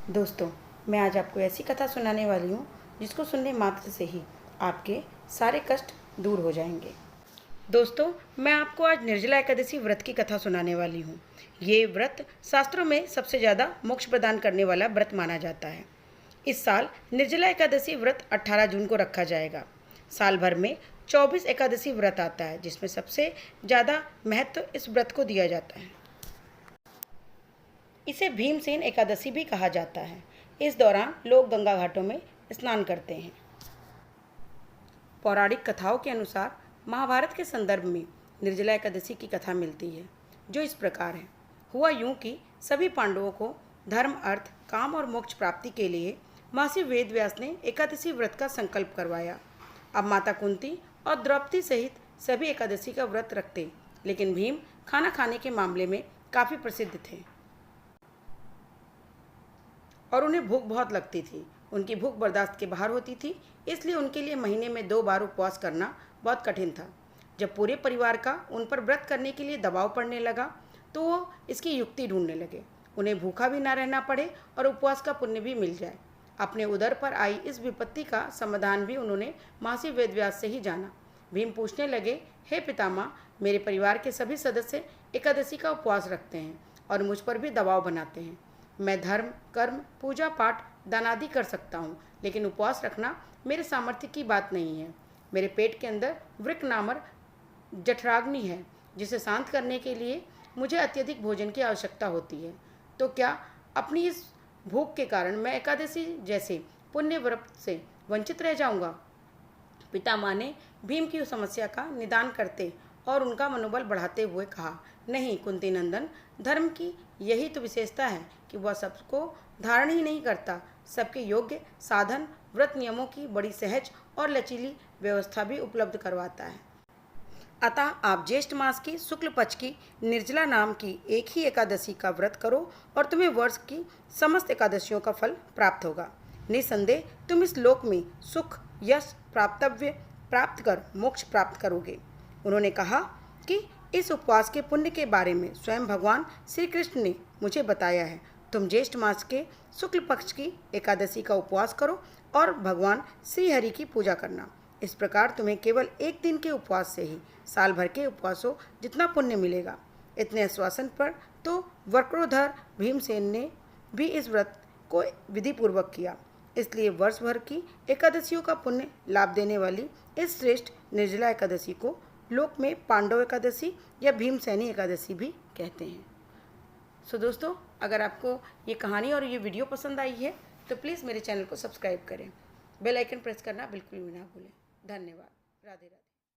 दोस्तों, मैं आज आपको ऐसी कथा सुनाने वाली हूँ जिसको सुनने मात्र से ही आपके सारे कष्ट दूर हो जाएंगे। दोस्तों, मैं आपको आज निर्जला एकादशी व्रत की कथा सुनाने वाली हूँ। ये व्रत शास्त्रों में सबसे ज़्यादा मोक्ष प्रदान करने वाला व्रत माना जाता है। इस साल निर्जला एकादशी व्रत 18 जून को रखा जाएगा। साल भर में 24 एकादशी व्रत आता है, जिसमें सबसे ज़्यादा महत्व इस व्रत को दिया जाता है। इसे भीमसेन एकादशी भी कहा जाता है। इस दौरान लोग गंगा घाटों में स्नान करते हैं। पौराणिक कथाओं के अनुसार महाभारत के संदर्भ में निर्जला एकादशी की कथा मिलती है, जो इस प्रकार है। हुआ यूं कि सभी पांडवों को धर्म, अर्थ, काम और मोक्ष प्राप्ति के लिए महर्षि वेदव्यास ने एकादशी व्रत का संकल्प करवाया। अब माता कुंती और द्रौपदी सहित सभी एकादशी का व्रत रखते, लेकिन भीम खाना खाने के मामले में काफ़ी प्रसिद्ध थे और उन्हें भूख बहुत लगती थी। उनकी भूख बर्दाश्त के बाहर होती थी, इसलिए उनके लिए महीने में 2 बार उपवास करना बहुत कठिन था। जब पूरे परिवार का उन पर व्रत करने के लिए दबाव पड़ने लगा, तो वो इसकी युक्ति ढूंढने लगे। उन्हें भूखा भी ना रहना पड़े और उपवास का पुण्य भी मिल जाए। अपने उदर पर आई इस विपत्ति का समाधान भी उन्होंने महर्षि वेदव्यास से ही जाना। भीम पूछने लगे, हे पितामह, मेरे परिवार के सभी सदस्य एकादशी का उपवास रखते हैं और मुझ पर भी दबाव बनाते हैं। मैं धर्म, कर्म, पूजा पाठ, दान आदि कर सकता हूँ, लेकिन उपवास रखना मेरे सामर्थ्य की बात नहीं है। मेरे पेट के अंदर वृक नामक जठराग्नि है, जिसे शांत करने के लिए मुझे अत्यधिक भोजन की आवश्यकता होती है। तो क्या अपनी इस भूख के कारण मैं एकादशी जैसे पुण्य व्रत से वंचित रह जाऊंगा? पितामह ने भीम की उस समस्या का निदान करते और उनका मनोबल बढ़ाते हुए कहा, नहीं कुंती नंदन, धर्म की यही तो विशेषता है कि वह सबको धारण ही नहीं करता, सबके योग्य साधन, व्रत नियमों की बड़ी सहज और लचीली व्यवस्था भी उपलब्ध करवाता है। अतः आप ज्येष्ठ मास की शुक्ल पक्ष की निर्जला नाम की एक ही एकादशी का व्रत करो और तुम्हें वर्ष की समस्त एकादशियों का फल प्राप्त होगा। निसंदेह तुम इस लोक में सुख, यश, प्राप्त कर मोक्ष प्राप्त करोगे। उन्होंने कहा कि इस उपवास के पुण्य के बारे में स्वयं भगवान श्री कृष्ण ने मुझे बताया है। तुम ज्येष्ठ मास के शुक्ल पक्ष की एकादशी का उपवास करो और भगवान श्री हरि की पूजा करना। इस प्रकार तुम्हें केवल एक दिन के उपवास से ही साल भर के उपवासों जितना पुण्य मिलेगा। इतने आश्वासन पर तो वक्रोधर भीमसेन ने भी इस व्रत को विधिपूर्वक किया। इसलिए वर्ष भर की एकादशियों का पुण्य लाभ देने वाली इस श्रेष्ठ निर्जला एकादशी को लोक में पांडव एकादशी या भीमसेनी एकादशी भी कहते हैं। सो दोस्तों, अगर आपको ये कहानी और ये वीडियो पसंद आई है तो प्लीज़ मेरे चैनल को सब्सक्राइब करें। बेल आइकन प्रेस करना बिल्कुल भी ना भूलें। धन्यवाद। राधे राधे।